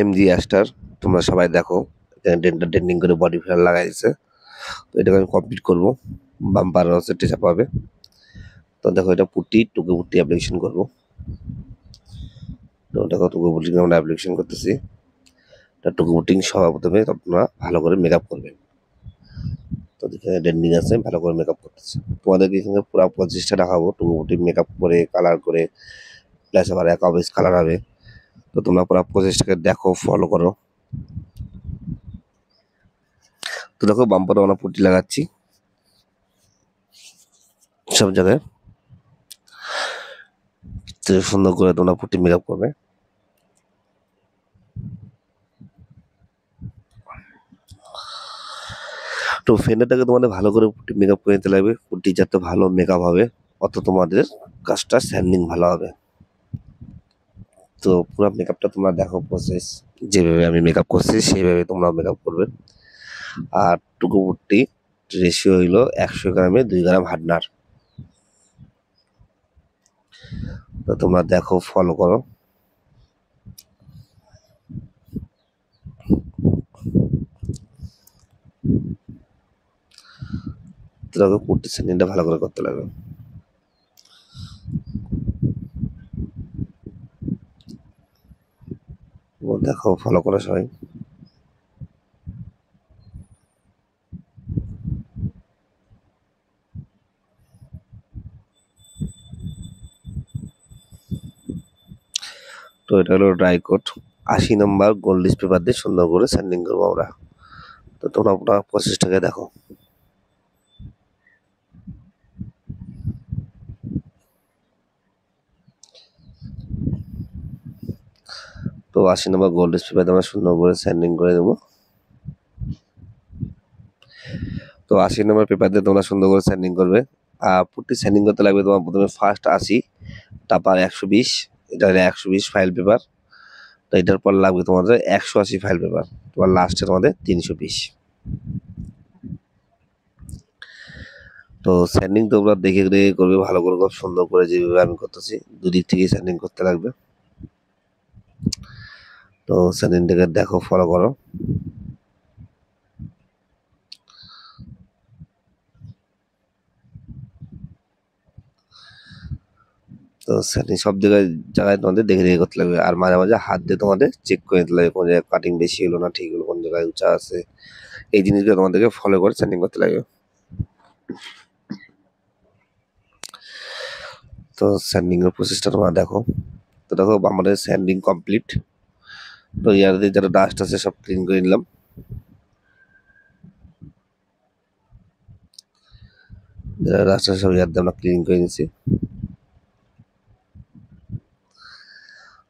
MG ester, তোমরা সবাই দেখো এখানে ডেন্ডিং করে বডি ফিলার লাগাইছে। তো এটাকে আমি কমপ্লিট করবো, বাম্পার হচ্ছে টেচা পাবে। তো দেখো এটা পুটি টুকু পুটি অ্যাপ্লিকেশন করবো। তো দেখো টুকু পুটি আমরা অ্যাপ্লিকেশন করতেছি। টুকু পুটিং সবার প্রথমে তোমরা ভালো করে মেকআপ করবে। তো এখানে ডেন্ডিং আছে, ভালো করে মেকআপ করতেছে। তোমাদেরকে এখানে পুরো প্রচেষ্টা দেখাবো টুকু পুটি মেকআপ করে কালার করে, প্লাস আবার এক অবেস কালার হবে। তো তোমরা পুরো প্রচেষ্টাকে দেখো, ফলো করো। তো দেখো বাম্পারে আমরা পুটি লাগাচ্ছি সব জায়গায়। তো সুন্দর করে তোমরা পুটি মেকআপ করবে। তো ফেন্ডারটাকে তোমাদের ভালো করে পুটি মেকআপ করে নিতে লাগবে। পুটি যাতে ভালো মেকআপ হবে, অত তোমাদের কাজটা স্যান্ডিং ভালো হবে। তো পুরো মেকআপটা তোমরা দেখো, প্রসেস যেভাবে আমি মেকআপ করছি সেইভাবে তোমরা মেকআপ করবে। আর টুকু পুটি রেশিও হইলো 100 গ্রামে 2 গ্রাম হার্ডনার। তো তোমরা দেখো, ফলো করো। তোকে পুটি স্যান্ডিংটা ভালো করে করতে লাগবে। দেখো, ফলো করো সবাই। তো এটা হলো ড্রাই কোট, 80 নম্বর গোল্ডিশ পেপার দিয়ে সুন্দর করে স্যান্ডিং করবো আমরা। তো তোমরা পুরো প্রসেসটাকে দেখো। তো 80 নম্বর গোল্ডিশ পেপার দিয়ে আমরা সুন্দর করে স্যান্ডিং করে দেবো। তো 80 নম্বর পেপার দিয়ে তোমরা সুন্দর করে স্যান্ডিং করবে। আর পুটি স্যান্ডিং করতে লাগবে তোমার প্রথমে ফার্স্ট 80, তারপর 120, এটা 120 ফাইল পেপার। তো এটার পর লাগবে তোমাদের 180 ফাইল পেপার, তোমার লাস্টে তোমাদের 320। তো স্যান্ডিং তোমরা দেখে দেখে করবে ভালো করে, খুব সুন্দর করে যেভাবে আমি করতেছি দুদিক থেকেই স্যান্ডিং করতে লাগবে। তো স্যান্ডিংটাকে দেখো, ফলো করো। তো স্যান্ডিং সব জায়গায় তোমাদের দেখে দেখে করতে লাগবে। আর মাঝে মাঝে হাত দিয়ে তোমাদের চেক করে নিতে লাগবে কোন জায়গায় কাটিং বেশি হলো না ঠিক হলো, কোন জায়গায় উঁচা আছে। এই জিনিসগুলো তোমাদেরকে ফলো করে স্যান্ডিং করতে লাগবে। তো স্যান্ডিং এর প্রসেসটা তোমরা দেখো। তো দেখো আমাদের স্যান্ডিং কমপ্লিট। তো ইয়ার দিয়ে যারা ডাস্ট আছে সব ক্লিন করে নিলাম। যারা ডাস্ট আছে সব ইয়ার দিয়ে আমরা ক্লিন করে নিচ্ছি।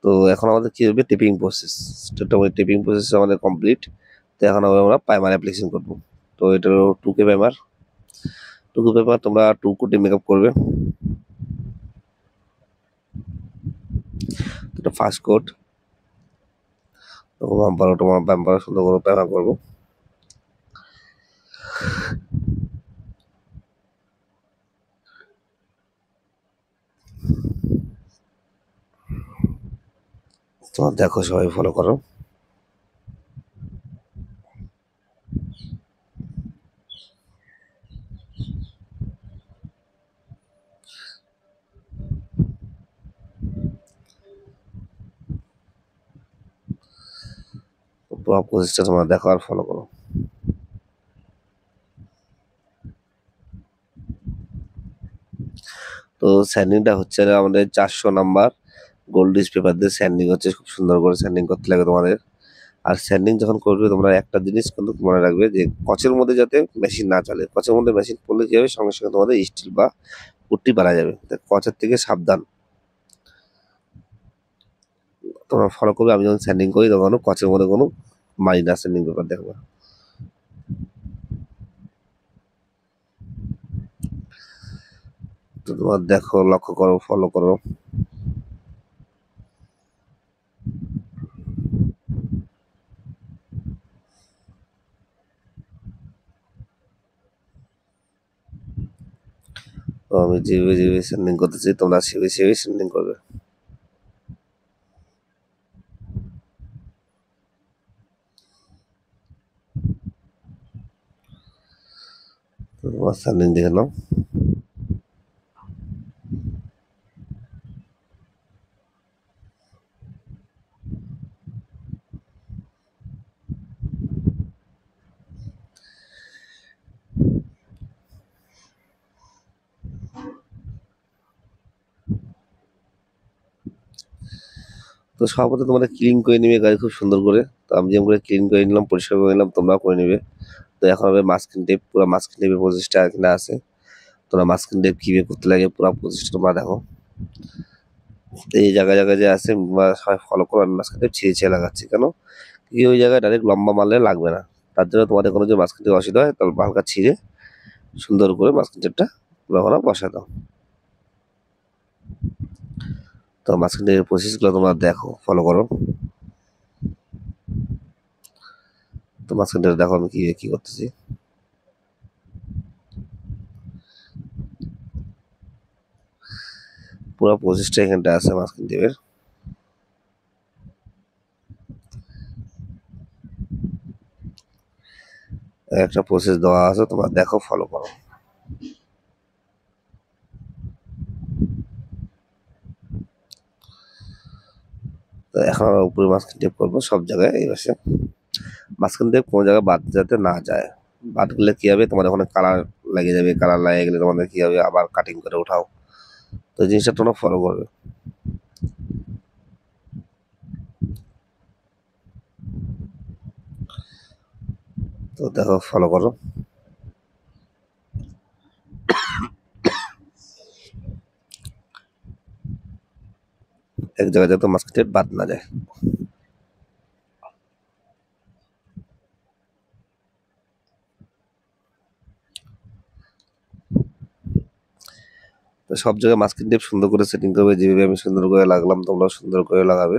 তো এখন আমাদের কি হবে, টেপিং প্রসেস। টেপিং প্রসেস আমাদের কমপ্লিট। তো এখন আমরা প্রাইমার অ্যাপ্লিকেশন করবো। তো এটা হলো 2K প্রাইমার। 2K প্রাইমার তোমরা 2 কোটি মেকআপ করবে। এটা ফার্স্ট কোট। তো বাম্পার সুন্দর করে প্রাইমার করবো। তোমার দেখো, সবাই ফলো করো। পুরো প্রসেসটা তোমরা দেখো আর ফলো করো। তো স্যান্ডিংটা হচ্ছে আমাদের 400 নাম্বার গোল্ডিশ পেপার দিয়ে স্যান্ডিং হচ্ছে, খুব সুন্দর করে স্যান্ডিং করতে লাগে তোমাদের। আর স্যান্ডিং যখন করবে তোমরা একটা জিনিস কিন্তু মনে রাখবে যে কচের মধ্যে যাতে মেশিন না চলে। কচের মধ্যে মেশিন পড়লে কি হবে, সঙ্গে সঙ্গে তোমাদের স্টিল বা পুট্টি বাড়া যাবে। কচের থেকে সাবধান তোমরা ফলো করবে। আমি যখন স্যান্ডিং করি তখন কচের মধ্যে কোনো মারি না স্যান্ডিং পেপার দেখবে। তো তোমার দেখো, লক্ষ্য করো, ফলো করো। তো আমি যেভাবে যেভাবে স্যান্ডিং করতেছি তোমরা সেভাবে সেভাবে স্যান্ডিং করবে। তো আমি যেভাবে যেভাবে স্যান্ডিং করতেছি তোমরা সেভাবে সেভাবে স্যান্ডিং করবে। তো আমি যেভাবে যেভাবে স্যান্ডিং করতেছি তোমরা সেভাবে সেভাবে স্যান্ডিং করবে। তো আমি যেভাবে যেভাবে স্যান্ডিং করতেছি তোমরা সেভাবে সেভাবে স্যান্ডিং করবে। তো আমি যেভাবে যেভাবে স্যান্ডিং করতেছি তোমরা সেভাবে সেভাবে স্যান্ডিং করবে। স্যান্ডিং দেখে নাও। তো সর্বপ্রথম তোমাদের ক্লিন করে নিবে গাড়ি খুব সুন্দর করে। তো আমি যেমন করে ক্লিন করে নিলাম, পরিষ্কার করে নিলাম, তোমরাও করে নিবে। তো এখন হবে মাস্কিং টেপ, পুরো মাস্কিং টেপের প্রসেসটা এখানে আছে। তোমরা মাস্কিং টেপ কীভাবে করতে লাগে পুরো প্রসেসটা তোমরা দেখো। তো এই জায়গায় জায়গায় যে আছে সবাই ফলো করো। আমি মাস্কিং টেপ ছিঁড়ে ছিঁড়ে লাগাচ্ছি, কেন কি ওই জায়গায় ডাইরেক্ট লম্বা মারলে লাগবে না। তার জন্য তোমাদের কোনো যে মাস্কিং টেপ অসুবিধা হয় তাহলে হালকা ছিঁড়ে সুন্দর করে মাস্কিং টেপটা পুরো বসা দাও। তো মাস্কিং টেপের প্রসেসগুলো তোমরা দেখো, ফলো করো। তো মাস্কিং টেপ দেখো আমি কি করতেছি। পুরো প্রসেসটা এখানটা আছে মাস্কিং টেপের। একটা প্রসেস দেওয়া আছে, তোমরা দেখো, ফলো করো। তো এখন আমরা উপরে মাস্কিং টেপ করবো সব জায়গায়। এই পাশে মাঝখান থেকে কোনো জায়গায় বাদ যাতে না যায়। বাদ গেলে কী হবে, তোমাদের ওখানে কালার লেগে যাবে। কালার লেগে গেলে তোমাদের কী হবে, আবার কাটিং করে উঠাও। তো এই জিনিসটা তোমরা ফলো করবে। তো দেখো, ফলো করো। এক জায়গায় যাতে মাস্কিং টেপ বাদ না যায়। তো সব জায়গায় মাস্কিং টেপ সুন্দর করে সেটিং করবে, যেভাবে আমি সুন্দর করে লাগলাম তোমরাও সুন্দর করে লাগাবে।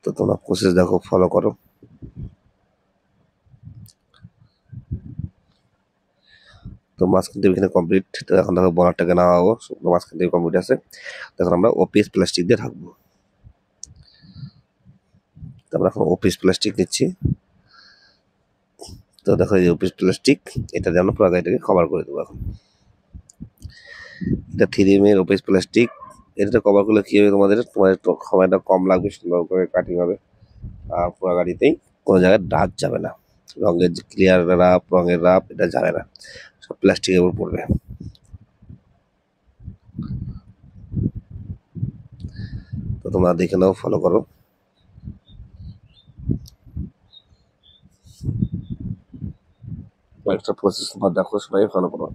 তো তোমরা প্রসেস দেখো, ফলো করো। তো মাস্কিং টেপ এখানে কমপ্লিট। তো এখন দেখো বনারটাকে নামাবো, মাস্কিং টেপ কমপ্লিট আছে। তখন আমরা ওপিএস প্লাস্টিক দিয়ে থাকবো। তো আমরা এখন ওপিএস প্লাস্টিক নিচ্ছি। তো দেখো এই ওপিএস প্লাস্টিক, এটা দিয়ে আমরা পুরো গাড়িটাকে কভার করে দেবো। এখন এটা 3M এর ওপিএস প্লাস্টিক। এটা কভার করলে কী হবে, তোমাদের সময়টা কম লাগবে, সুন্দর করে কাটিং হবে। আর পুরো গাড়িতেই কোনো জায়গায় দাগ যাবে না। রঙের যে ক্লিয়ার রাপ, রঙের রাপ এটা যাবে না, সব প্লাস্টিকের উপর পড়বে। তো তোমরা দেখে নাও, ফলো করো। একটা প্রসেস তোমরা দেখো, সবাই ফলো করো।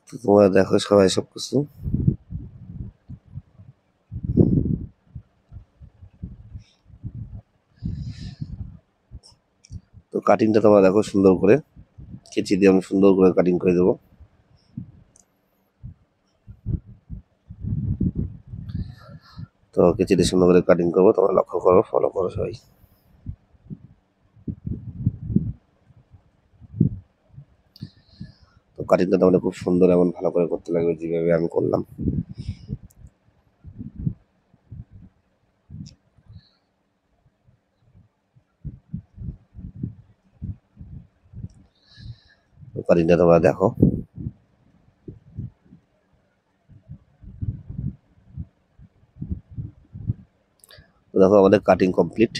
তো তোমরা দেখো সবাই সব কিছু। তো কাটিংটা তোমরা দেখো সুন্দর করে, কেচি দিয়ে আমি সুন্দর করে কাটিং করে দেবো। তো কেচি দিয়ে সুন্দর করে কাটিং করবো, তোমরা লক্ষ্য করো, ফলো করো সবাই। তো কাটিংটা তোমাদের খুব সুন্দর এমন ভালো করে করতে লাগবে, যেভাবে আমি করলাম। তো কাটিংটা তোমরা দেখো। তো দেখো আমাদের কাটিং কমপ্লিট।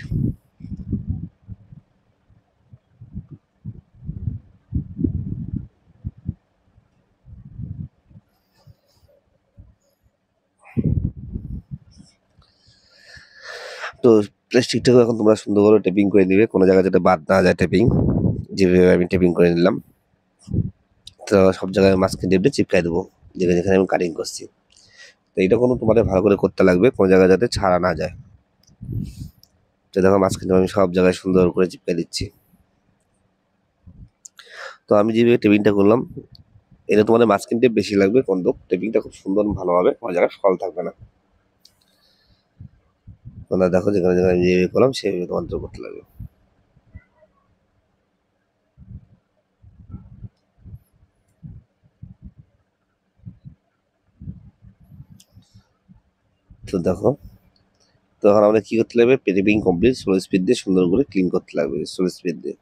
তো প্লাস্টিকটাকে এখন তোমরা সুন্দর করে টেপিং করে নিবে, কোনো জায়গায় যাতে বাদ না যায় টেপিং, যেভাবে আমি টেপিং করে নিলাম। তো সব জায়গায় মাস্কিং টেপ দিয়ে চিপকাই দেবো, যেখানে যেখানে আমি কাটিং করছি। তো এইটা কোনো তোমাদের ভালো করে করতে লাগবে, কোনো জায়গায় যাতে ছাড়া না যায়। তো দেখো মাস্কিং টেপ আমি সব জায়গায় সুন্দর করে চিপকাই দিচ্ছি। তো আমি যেভাবে টেপিংটা করলাম, এটা তোমাদের মাস্কিন টেপ বেশি লাগবে, কিন্তু টেপিংটা খুব সুন্দর ভালো হবে, কোনো জায়গায় ফল থাকবে না। তোমরা দেখো যেখানে যেখানে যেভাবে করলাম সেভাবে তোমাদের করতে লাগবে। তো দেখো, তো এখন আমাদের কি করতে লাগবে, টেপিং কমপ্লিট, স্লো স্পিড দিয়ে সুন্দর করে ক্লিন করতে লাগবে। স্লো স্পিড দিয়ে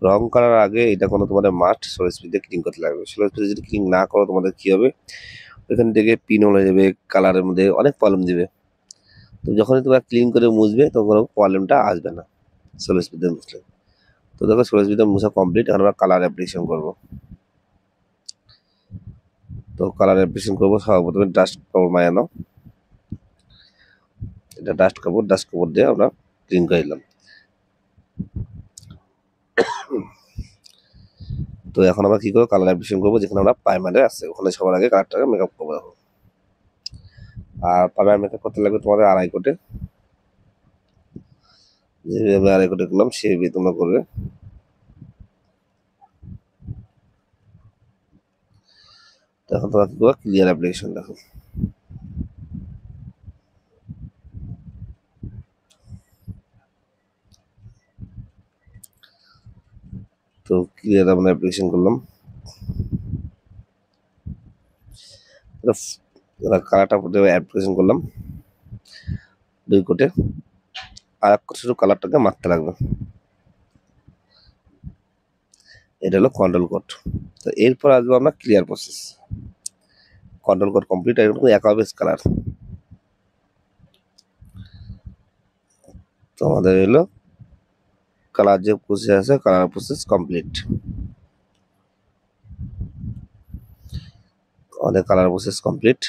রং করার আগে এটা কোনো তোমাদের মাস্ট স্লো স্পিড দিয়ে ক্লিন করতে লাগবে। স্লো স্পিডে যদি ক্লিন না করো তোমাদের কি হবে, ওইখান থেকে পিন হয়ে যাবে, কালারের মধ্যে অনেক প্রবলেম দিবে। তো যখনই তোমরা ক্লিন করে মুছবে তখন কোনো প্রবলেমটা আসবে না স্লো স্পিডে মুছলে। তো দেখো স্লো স্পিডে মুছা কমপ্লিট, এখন আমরা কালার অ্যাপ্লিকেশন করবো। তো কালার অ্যাপ্লিকেশন করবো, সর্বপ্রথমে ডাস্ট কাপড় মায়া নাও, এটা ডাস্ট কাপড় দিয়ে আমরা ক্লিন করে দিলাম। তো এখন আমরা কি করবো, কালার অ্যাপ্লিকেশন করবো, যেখানে আমরা প্রাইমারে আছে ওখানে সবার আগে কালারটাকে মেকআপ করবো। আর প্রাইমার মেকআপ করতে লাগবে তোমাদের আড়াই কোটে, যেভাবে আড়াই কোটে করলাম সেভাবে তোমরা করবে। এখন তোমরা কি করবো, ক্লিয়ার অ্যাপ্লিকেশন দেখো। তো ক্লিয়ার আমরা অ্যাপ্লিকেশন করলাম, কালারটা অ্যাপ্লিকেশন করলাম 2 কোটে, আর এক কোটে শুধু কালারটাকে মারতে লাগবে। এটা হলো কন্ট্রোল কোড। তো এরপর আসবো আমরা clear process. Control code complete, এরকম অ্যাকোয়াবেস কালার। তো আমাদের এলো কালার যে প্রসেস আছে, কালার প্রসেস কমপ্লিট। আমাদের কালার প্রসেস কমপ্লিট।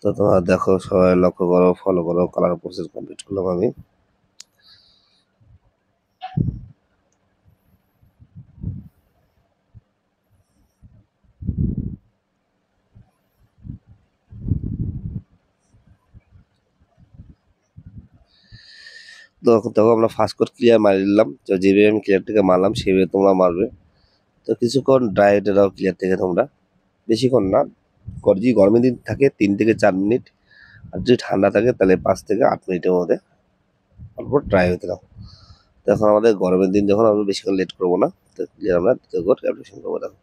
তো তোমরা দেখো, সবাই লক্ষ্য করো, ফলো করো, কালার প্রসেস কমপ্লিট করলাম আমি। দেখো আমরা ফার্স্ট কোড ক্লিয়ার মারি দিলাম, তো যেভাবে আমি ক্লিয়ার থেকে মারলাম সেভাবে তোমরা মারবে। তো কিছুক্ষণ ড্রাই হতে দাও ক্লিয়ার থেকে তোমরা, বেশিক্ষণ না। যদি গরমের দিন থাকে 3 থেকে 4 মিনিট, আর যদি ঠান্ডা থাকে তাহলে 5 থেকে 8 মিনিটের মধ্যে অল্প ড্রাই হতে দাও। তো এখন আমাদের গরমের দিন যখন, আমরা বেশিক্ষণ লেট করবো না, তো ক্লিয়ার আমরা দ্বিতীয় কোড অ্যাপ্লিকেশন করবো। দেখো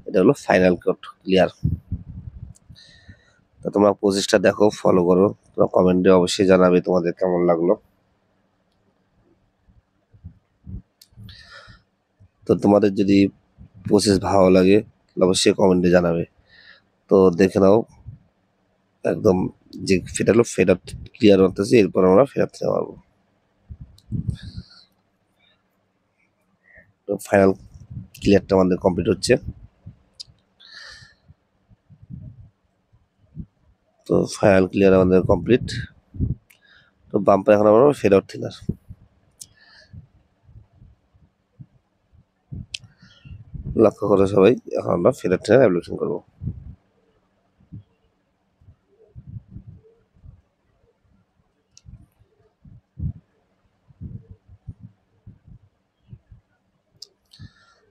এটা হলো ফাইনাল কোড ক্লিয়ার। তো তোমরা প্রসেসটা দেখো, ফলো করো, তোমরা কমেন্টে অবশ্যই জানাবে তোমাদের কেমন লাগলো। তো তোমাদের যদি প্রসেস ভালো লাগে অবশ্যই কমেন্টে জানাবে। তো দেখে নাও একদম যে ফেটালো ফেটার ক্লিয়ার হতেছে, এরপর আমরা ফেরাতে পারবো। তো ফাইনাল ক্লিয়ারটা আমাদের কমপ্লিট হচ্ছে। তো ফাইনাল ক্লিয়ার আমাদের কমপ্লিট। তো বাম্পার এখন আমরা ফেড আউট থিনার, লক্ষ্য করো সবাই, এখন আমরা ফেড আউট থিনার অ্যাপ্লিকেশন করবো।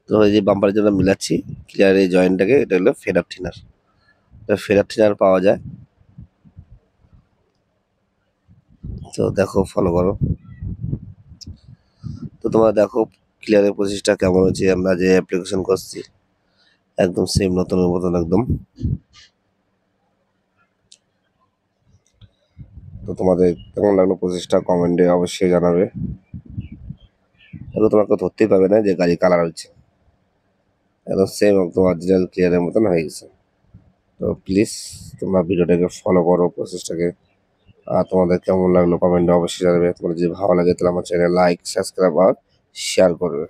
তো এই যে বাম্পারের জন্য মিলাচ্ছি ক্লিয়ার এই জয়েন্টটাকে, এটা হলো fade out thinner. Fade out thinner পাওয়া যায়। তো দেখো, ফলো করো। তো তোমরা দেখো ক্লিয়ারের প্রসেসটা কেমন হচ্ছে, আমরা যে অ্যাপ্লিকেশন করছি একদম সেম নতুনের মতন একদম। তো তোমাদের কেমন লাগলো প্রসেসটা কমেন্টে অবশ্যই জানাবে। তাহলে তোমাকে ধরতেই পারবে না যে গাড়ি কালার হচ্ছে, একদম সেম একদম অরিজিনাল ক্লিয়ারের মতন হয়ে গেছে। তো প্লিজ তোমরা ভিডিওটাকে ফলো করো, প্রসেসটাকে। আর তোমাদের কেমন লাগলো কমেন্টে অবশ্যই জানাবে। তোমাদের যদি ভালো লাগে তাহলে আমার চ্যানেল লাইক, সাবস্ক্রাইব আর শেয়ার করবে।